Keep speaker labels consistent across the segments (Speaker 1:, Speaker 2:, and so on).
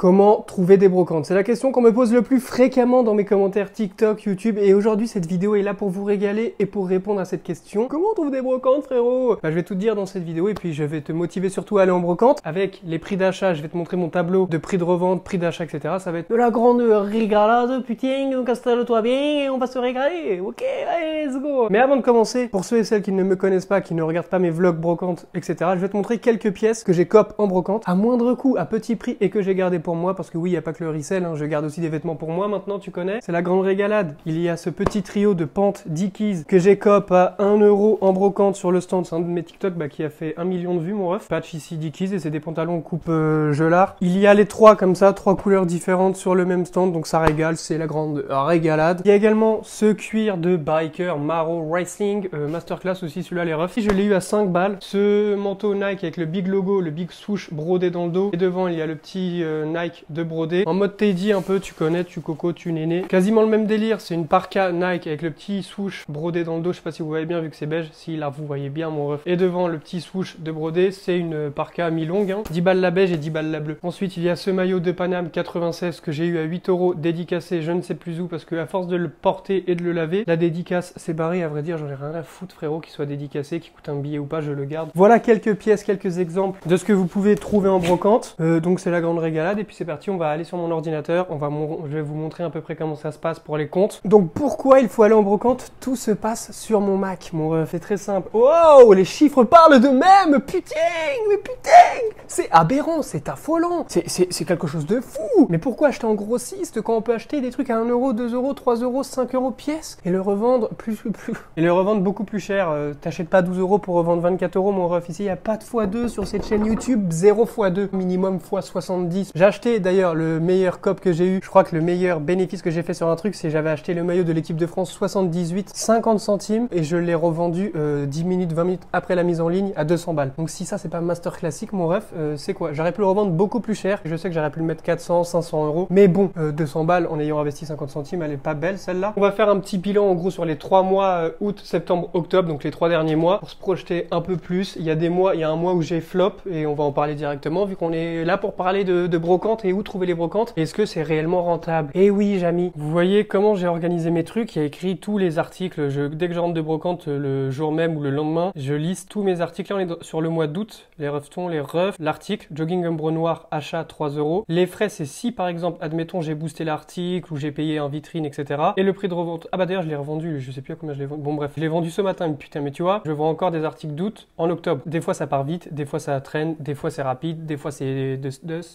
Speaker 1: Comment trouver des brocantes? C'est la question qu'on me pose le plus fréquemment dans mes commentaires TikTok, YouTube, et aujourd'hui cette vidéo est là pour vous régaler et pour répondre à cette question. Comment on trouve des brocantes, frérot? Je vais tout te dire dans cette vidéo et puis je vais te motiver surtout à aller en brocante avec les prix d'achat. Je vais te montrer mon tableau de prix de revente, prix d'achat, etc. Ça va être de la grande régalade, putain, donc installe-toi bien et on va se régaler. Ok, allez, let's go. Mais avant de commencer, pour ceux et celles qui ne me connaissent pas, qui ne regardent pas mes vlogs brocantes, etc., je vais te montrer quelques pièces que j'ai coop en brocante à moindre coût, à petit prix et que j'ai gardé pour moi parce que oui, il n'y a pas que le resell, hein, je garde aussi des vêtements pour moi maintenant, tu connais. C'est la grande régalade. Il y a ce petit trio de Pant Dickies que j'ai coop à 1 € en brocante sur le stand. C'est un de mes TikTok qui a fait 1 million de vues, mon ref. Patch ici Dickies et c'est des pantalons coupe gelard. Il y a les trois comme ça, 3 couleurs différentes sur le même stand, donc ça régale, c'est la grande régalade. Il y a également ce cuir de biker Maro Racing Masterclass aussi, celui-là les refs. Je l'ai eu à 5 balles. Ce manteau Nike avec le big logo, le big swoosh brodé dans le dos. Et devant, il y a le petit Nike de brodé. En mode Teddy un peu, tu connais, tu coco, tu néné. Quasiment le même délire, c'est une parka Nike avec le petit swoosh brodé dans le dos. Je sais pas si vous voyez bien vu que c'est beige. Si là, vous voyez bien mon ref. Et devant, le petit swoosh de brodé, c'est une parka mi-longue. Hein. 10 balles la beige et 10 balles la bleue. Ensuite, il y a ce maillot de Paname 96 que j'ai eu à 8 € dédicacé, je ne sais plus où, parce que à force de le porter et de le laver, la dédicace s'est barrée. À vrai dire, j'en ai rien à foutre, frérot, qu'il soit dédicacé, qu'il coûte un billet ou pas, je le garde. Voilà quelques pièces, quelques exemples de ce que vous pouvez trouver en brocante. Donc c'est la grande régalade et puis c'est parti, on va aller sur mon ordinateur, je vais vous montrer à peu près comment ça se passe pour les comptes. Donc pourquoi il faut aller en brocante? Tout se passe sur mon Mac, mon ref, c'est très simple. Oh, les chiffres parlent d'eux-mêmes, putain, mais putain, c'est aberrant, c'est affolant, c'est quelque chose de fou. Mais pourquoi acheter en grossiste quand on peut acheter des trucs à 1 €, 2 €, 3 €, 5 € pièce et le revendre et le revendre beaucoup plus cher? T'achètes pas 12 € pour revendre 24 €, mon ref. Ici, il n'y a pas de x2 sur cette chaîne YouTube, 0 x2, minimum x70. J'ai acheté d'ailleurs le meilleur coop que j'ai eu. Je crois que le meilleur bénéfice que j'ai fait sur un truc, c'est j'avais acheté le maillot de l'équipe de France 78, 50 centimes et je l'ai revendu 10 minutes, 20 minutes après la mise en ligne à 200 balles. Donc si ça, c'est pas master classique, mon ref, c'est quoi? J'aurais pu le revendre beaucoup plus cher. Je sais que j'aurais pu le mettre 400, 500 €. Mais bon, 200 balles en ayant investi 50 centimes, elle est pas belle celle-là. On va faire un petit bilan en gros sur les 3 mois, août, septembre, octobre, donc les 3 derniers mois, pour se projeter un peu plus. Il y a des mois, il y a un mois où j'ai flop et on va en parler directement vu qu'on est là pour parler de brocante et où trouver les brocantes. Est-ce que c'est réellement rentable? Eh oui, Jamy. Vous voyez comment j'ai organisé mes trucs. Il y a écrit tous les articles. Dès que je rentre de brocante le jour même ou le lendemain, je liste tous mes articles. Là, on est sur le mois d'août. Les reftons, les refs, l'article, jogging umbre noir, achat 3 €. Les frais, c'est si par exemple, admettons, j'ai boosté l'article ou j'ai payé en vitrine, etc. Et le prix de revente. Ah bah d'ailleurs, je l'ai revendu. Je sais plus à combien je l'ai vendu. Bon bref, je l'ai vendu ce matin. Putain, mais tu vois, je vends encore des articles d'août en octobre. Des fois, ça part vite. Des fois, ça traîne. Des fois, c'est rapide. Des fois, c'est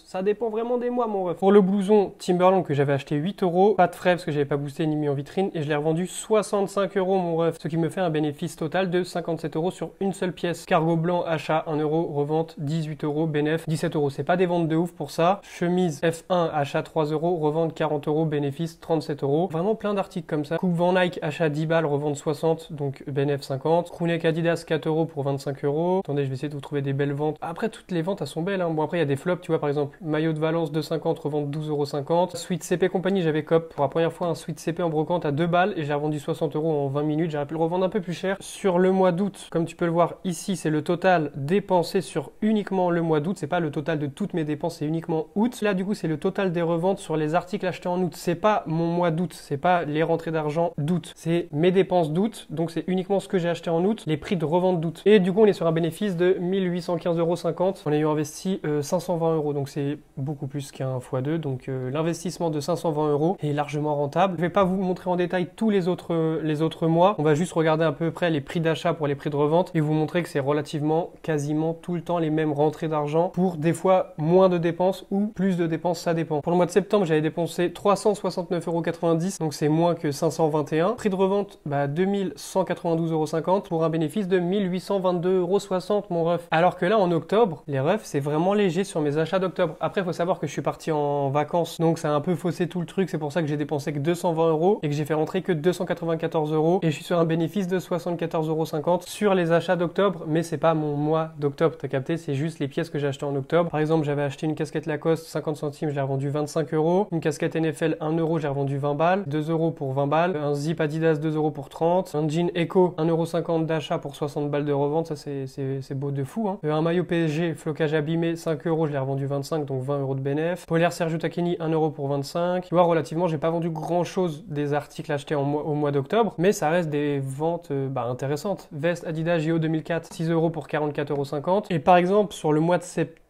Speaker 1: ça dépend vraiment des mois, mon ref. Pour le blouson Timberland que j'avais acheté 8 €, pas de frais parce que j'avais pas boosté ni mis en vitrine et je l'ai revendu 65 €, mon ref. Ce qui me fait un bénéfice total de 57 € sur une seule pièce. Cargo blanc, achat 1 €, revente 18 €, bénéf 17 €. C'est pas des ventes de ouf pour ça. Chemise F1, achat 3 €, revente 40 €, bénéfice 37 €. Vraiment plein d'articles comme ça. Coupe Van Nike, achat 10 balles, revente 60, donc bénéf 50. Crewneck Adidas 4 € pour 25 €. Attendez, je vais essayer de vous trouver des belles ventes. Après, toutes les ventes, elles sont belles, hein. Bon, après, il y a des flops, tu vois, par exemple, maillot de Valence 2,50, revente 12,50 €. Sweat CP compagnie, j'avais cop pour la première fois un Sweat CP en brocante à 2 balles et j'ai revendu 60 € en 20 minutes. J'aurais pu le revendre un peu plus cher. Sur le mois d'août, comme tu peux le voir ici, c'est le total dépensé sur uniquement le mois d'août. C'est pas le total de toutes mes dépenses, c'est uniquement août. Là, du coup, c'est le total des reventes sur les articles achetés en août. C'est pas mon mois d'août, c'est pas les rentrées d'argent d'août. C'est mes dépenses d'août, donc c'est uniquement ce que j'ai acheté en août, les prix de revente d'août. Et du coup, on est sur un bénéfice de 1815,50 € en ayant investi 520 €. Donc c'est beaucoup plus qu'un x2. Donc l'investissement de 520 € est largement rentable. Je vais pas vous montrer en détail tous les autres mois. On va juste regarder à peu près les prix d'achat pour les prix de revente et vous montrer que c'est relativement quasiment tout le temps les mêmes rentrées d'argent pour des fois moins de dépenses ou plus de dépenses, ça dépend. Pour le mois de septembre, j'avais dépensé 369,90 €, donc c'est moins que 521. Prix de revente, 2192,50 € pour un bénéfice de 1822,60 €, mon ref. Alors que là, en octobre, les refs, c'est vraiment léger sur mes achats d'octobre. Après, il faut savoir que je suis parti en vacances, donc ça a un peu faussé tout le truc. C'est pour ça que j'ai dépensé que 220 € et que j'ai fait rentrer que 294 € et je suis sur un bénéfice de 74,50 € sur les achats d'octobre, mais c'est pas mon mois d'octobre, t'as capté, c'est juste les pièces que j'ai achetées en octobre. Par exemple, j'avais acheté une casquette Lacoste 50 centimes, je l'ai revendue 25 €. Une casquette NFL 1 €, j'ai revendu 20 balles. 2 € pour 20 balles. Un zip Adidas 2 € pour 30. Un jean Echo 1,50 € d'achat pour 60 balles de revente, ça c'est beau de fou, hein. Un maillot PSG flocage abîmé 5 €, je l'ai revendu 25, donc 20 € de bénéf. Polaire Sergio Tacchini 1€ pour 25. Tu vois, relativement, j'ai pas vendu grand chose des articles achetés au mois d'octobre, mais ça reste des ventes intéressantes. Veste Adidas JO 2004 6€ pour 44,50 €. Et par exemple, sur le mois de septembre,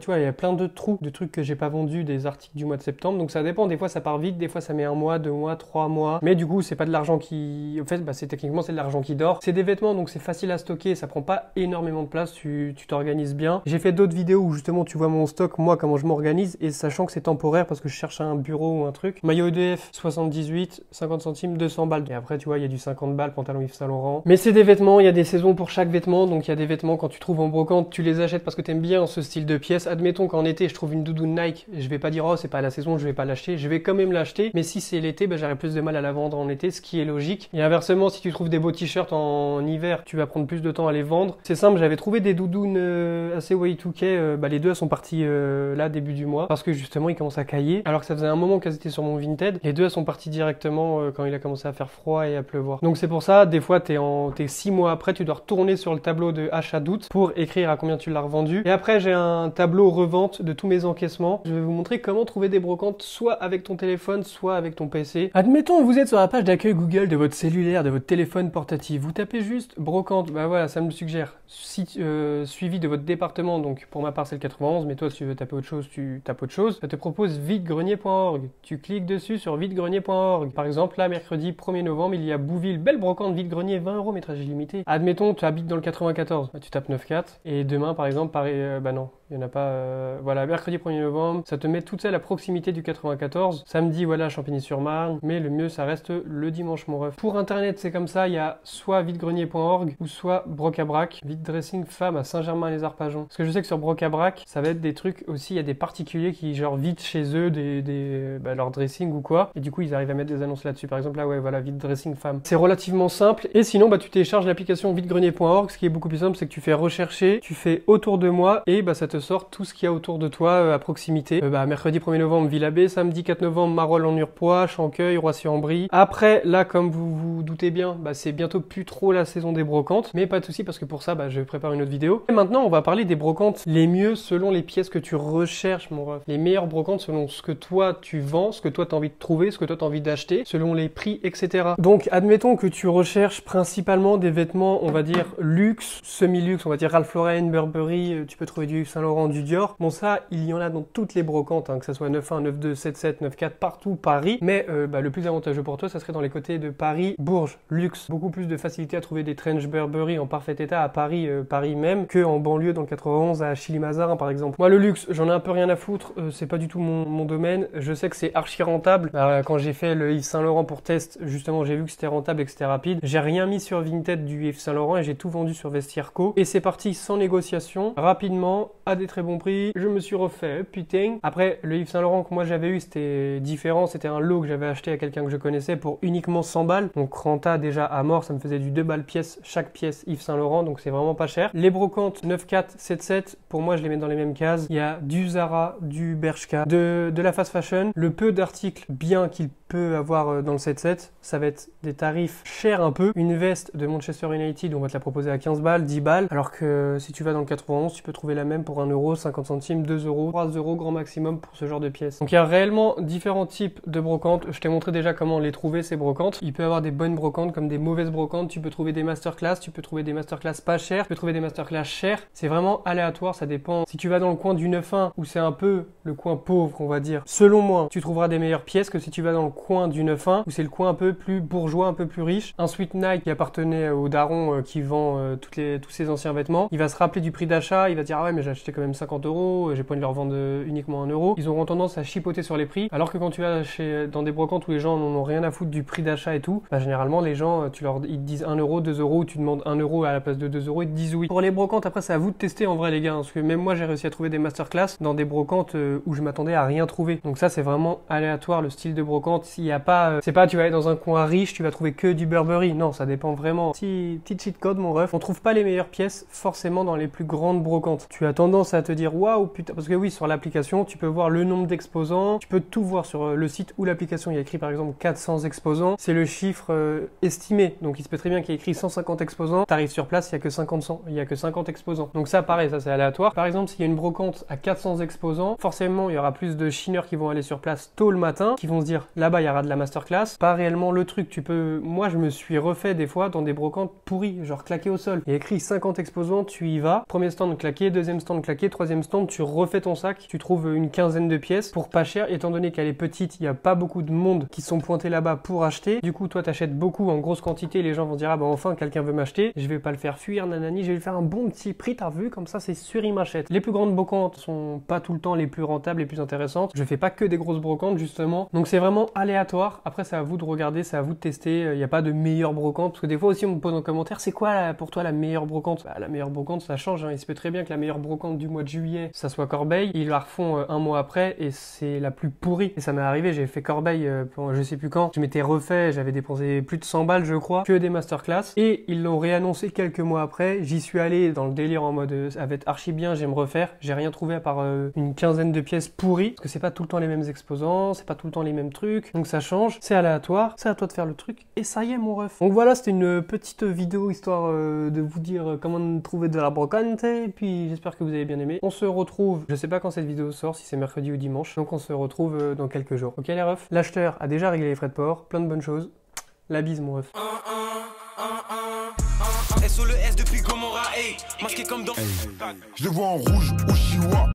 Speaker 1: tu vois, il y a plein de trous, de trucs que j'ai pas vendus, des articles du mois de septembre. Donc ça dépend, des fois ça part vite, des fois ça met 1 mois, 2 mois, 3 mois. Mais du coup, c'est pas de l'argent qui... En fait, c'est techniquement, c'est de l'argent qui dort. C'est des vêtements, donc c'est facile à stocker, ça prend pas énormément de place, tu t'organises bien. J'ai fait d'autres vidéos où justement tu vois mon stock, moi, comment je m'organise, et sachant que c'est temporaire parce que je cherche un bureau ou un truc. Maillot EDF, 78, 50 centimes, 200 balles. Et après, tu vois, il y a du 50 balles, pantalon Yves Saint Laurent. Mais c'est des vêtements, il y a des saisons pour chaque vêtement, donc il y a des vêtements, quand tu trouves en brocante, tu les achètes parce que t'aimes bien ce style de pièce. Admettons qu'en été je trouve une doudoune Nike, je vais pas dire oh c'est pas la saison, je vais pas l'acheter, je vais quand même l'acheter, mais si c'est l'été, j'aurai plus de mal à la vendre en été, ce qui est logique. Et inversement, si tu trouves des beaux t-shirts en hiver, tu vas prendre plus de temps à les vendre. C'est simple, j'avais trouvé des doudounes assez Y2K, les deux elles sont parties là début du mois, parce que justement ils commencent à cailler, alors que ça faisait un moment qu'elles étaient sur mon Vinted. Les deux elles sont parties directement quand il a commencé à faire froid et à pleuvoir. Donc c'est pour ça, des fois t'es 6 mois après, tu dois retourner sur le tableau de achat d'août pour écrire à combien tu l'as revendu. Et après j'ai un tableau revente de tous mes encaissements. Je vais vous montrer comment trouver des brocantes soit avec ton téléphone, soit avec ton PC. Admettons, vous êtes sur la page d'accueil Google de votre cellulaire, de votre téléphone portatif. Vous tapez juste brocante, voilà, ça me le suggère. Suivi de votre département, donc pour ma part c'est le 91, mais toi si tu veux taper autre chose, tu tapes autre chose. Ça te propose videgrenier.org. Tu cliques dessus sur videgrenier.org. Par exemple, là, mercredi 1er novembre, il y a Bouville, belle brocante vide-grenier, 20 € métrage illimité. Admettons, tu habites dans le 94, tu tapes 94. Et demain, par exemple, pareil, non. Il n'y en a pas... Voilà, mercredi 1er novembre, ça te met toute seule à proximité du 94. Samedi, voilà, Champigny-sur-Marne. Mais le mieux, ça reste le dimanche, mon ref. Pour Internet, c'est comme ça. Il y a soit videgrenier.org ou soit Broc-à-Brac. Vide dressing femme à Saint-Germain-les-Arpajons. Parce que je sais que sur Broc-à-Brac, ça va être des trucs aussi. Il y a des particuliers qui, genre, vident chez eux leur dressing ou quoi. Et du coup, ils arrivent à mettre des annonces là-dessus. Par exemple, là, ouais, voilà, vide dressing femme. C'est relativement simple. Et sinon, tu télécharges l'application videgrenier.org. Ce qui est beaucoup plus simple, c'est que tu fais rechercher, tu fais autour de moi et ça te sort tout ce qu'il y a autour de toi à proximité. Mercredi 1er novembre, Villabé, samedi 4 novembre, Marolles en Urpois, Chanqueuil, Roissy-en-Brie. Après, là, comme vous vous doutez bien, c'est bientôt plus trop la saison des brocantes, mais pas de souci parce que pour ça, je prépare une autre vidéo. Et maintenant, on va parler des brocantes les mieux selon les pièces que tu recherches, mon ref. Les meilleures brocantes selon ce que toi tu vends, ce que toi tu as envie de trouver, ce que toi tu as envie d'acheter, selon les prix, etc. Donc, admettons que tu recherches principalement des vêtements, on va dire luxe, semi-luxe, on va dire Ralph Lauren, Burberry, tu peux trouver du Yves Saint Laurent, du Dior. Bon, ça, il y en a dans toutes les brocantes, que ça soit 9.1, 9.2, 7.7, 9.4, partout, Paris. Mais le plus avantageux pour toi, ça serait dans les côtés de Paris, Bourges, luxe. Beaucoup plus de facilité à trouver des trench Burberry en parfait état à Paris, Paris même, que en banlieue dans le 91 à Chilly-Mazarin, par exemple. Moi, le luxe, j'en ai un peu rien à foutre. C'est pas du tout mon domaine. Je sais que c'est archi rentable. Quand j'ai fait le Yves Saint Laurent pour test, justement, j'ai vu que c'était rentable et que c'était rapide. J'ai rien mis sur Vinted du Yves Saint Laurent et j'ai tout vendu sur Vestiaire Co. Et c'est parti sans négociation, rapidement, à des très bons prix. Je me suis refait, putain. Après, le Yves Saint Laurent que moi j'avais eu, c'était différent. C'était un lot que j'avais acheté à quelqu'un que je connaissais pour uniquement 100 balles. Donc renta déjà à mort, ça me faisait du 2 balles pièce, chaque pièce Yves Saint Laurent, donc c'est vraiment pas cher. Les brocantes 9.4, 7.7, pour moi je les mets dans les mêmes cases. Il y a du Zara, du Bershka, de la fast fashion. Le peu d'articles bien qu'il peut avoir dans le 7.7, ça va être des tarifs chers un peu. Une veste de Manchester United, on va te la proposer à 15 balles, 10 balles, alors que si tu vas dans le 91, tu peux trouver la même pour 1 €, 50 centimes, 2 €, 3 € grand maximum pour ce genre de pièces. Donc il y a réellement différents types de brocantes. Je t'ai montré déjà comment les trouver, ces brocantes. Il peut y avoir des bonnes brocantes comme des mauvaises brocantes. Tu peux trouver des masterclass, tu peux trouver des masterclass pas chères, tu peux trouver des masterclass chères. C'est vraiment aléatoire, ça dépend. Si tu vas dans le coin du 9.1, où c'est un peu le coin pauvre, on va dire, selon moi, tu trouveras des meilleures pièces que si tu vas dans le coin du 9.1, où c'est le coin un peu plus bourgeois, un peu plus riche. Ensuite, Nike, qui appartenait au daron qui vend tous ses anciens vêtements, il va se rappeler du prix d'achat, il va dire ah ouais mais j'ai acheté quand même 50 €, j'ai pas envie de leur vendre uniquement 1 €. Ils auront tendance à chipoter sur les prix, alors que quand tu vas dans des brocantes où les gens n'en ont rien à foutre du prix d'achat et tout, généralement les gens, ils te disent 1 €, 2 €, ou tu demandes 1 € à la place de 2 €, ils te disent oui. Pour les brocantes, après c'est à vous de tester en vrai les gars, parce que même moi j'ai réussi à trouver des masterclass dans des brocantes où je m'attendais à rien trouver. Donc ça c'est vraiment aléatoire le style de brocante. s'il y a pas, c'est pas, tu vas aller dans un coin riche, tu vas trouver que du Burberry. Non, ça dépend vraiment. Petit cheat code, mon ref. On trouve pas les meilleures pièces forcément dans les plus grandes brocantes. Tu as tendance à te dire waouh putain, parce que oui, sur l'application, tu peux voir le nombre d'exposants, tu peux tout voir sur le site ou l'application. Il y a écrit par exemple 400 exposants, c'est le chiffre estimé. Donc il se peut très bien qu'il y ait écrit 150 exposants. T'arrives sur place, il y a que 50 exposants. Donc ça, pareil, ça c'est aléatoire. Par exemple, s'il y a une brocante à 400 exposants, forcément, il y aura plus de chineurs qui vont aller sur place tôt le matin, qui vont se dire là-bas, il y aura de la masterclass. Pas réellement le truc. Moi, je me suis refait des fois dans des brocantes pourries, genre claquées au sol. Il y a écrit 50 exposants, tu y vas. Premier stand claqué, deuxième stand claqué, troisième stand, tu refais ton sac, tu trouves une quinzaine de pièces pour pas cher, étant donné qu'elle est petite, il n'y a pas beaucoup de monde qui sont pointés là-bas pour acheter. Du coup, toi, t'achètes beaucoup en grosse quantité, les gens vont dire ah bah enfin quelqu'un veut m'acheter, je vais pas le faire fuir, nanani, je vais lui faire un bon petit prix, t'as vu, comme ça c'est sûr il m'achète. Les plus grandes brocantes sont pas tout le temps les plus rentables, les plus intéressantes. Je fais pas que des grosses brocantes justement, donc c'est vraiment aléatoire. Après c'est à vous de regarder, c'est à vous de tester. Il n'y a pas de meilleure brocante, parce que des fois aussi on me pose en commentaire c'est quoi pour toi la meilleure brocante. Bah, la meilleure brocante ça change, hein. Il se peut très bien que la meilleure brocante du mois de juillet ça soit Corbeil, ils la refont un mois après et c'est la plus pourrie. Et ça m'est arrivé, j'ai fait Corbeil pour je sais plus quand, je m'étais refait, j'avais dépensé plus de 100 balles je crois, que des masterclass, et ils l'ont réannoncé quelques mois après. J'y suis allé dans le délire en mode ça va être archi bien, je vais me refaire. J'ai rien trouvé à part une quinzaine de pièces pourries, parce que c'est pas tout le temps les mêmes exposants, c'est pas tout le temps les mêmes trucs, donc ça change, c'est aléatoire, c'est à toi de faire le truc, et ça y est mon ref. Donc voilà, c'était une petite vidéo histoire de vous dire comment trouver de la brocante, et puis j'espère que vous avez bien aimé. On se retrouve, je sais pas quand cette vidéo sort, si c'est mercredi ou dimanche, donc on se retrouve dans quelques jours. Ok les refs? L'acheteur a déjà réglé les frais de port, plein de bonnes choses. La bise mon ref.
Speaker 2: SO le S depuis Gomorrah, hey, masqué comme dans.
Speaker 3: Je le vois en rouge au Chihuahua.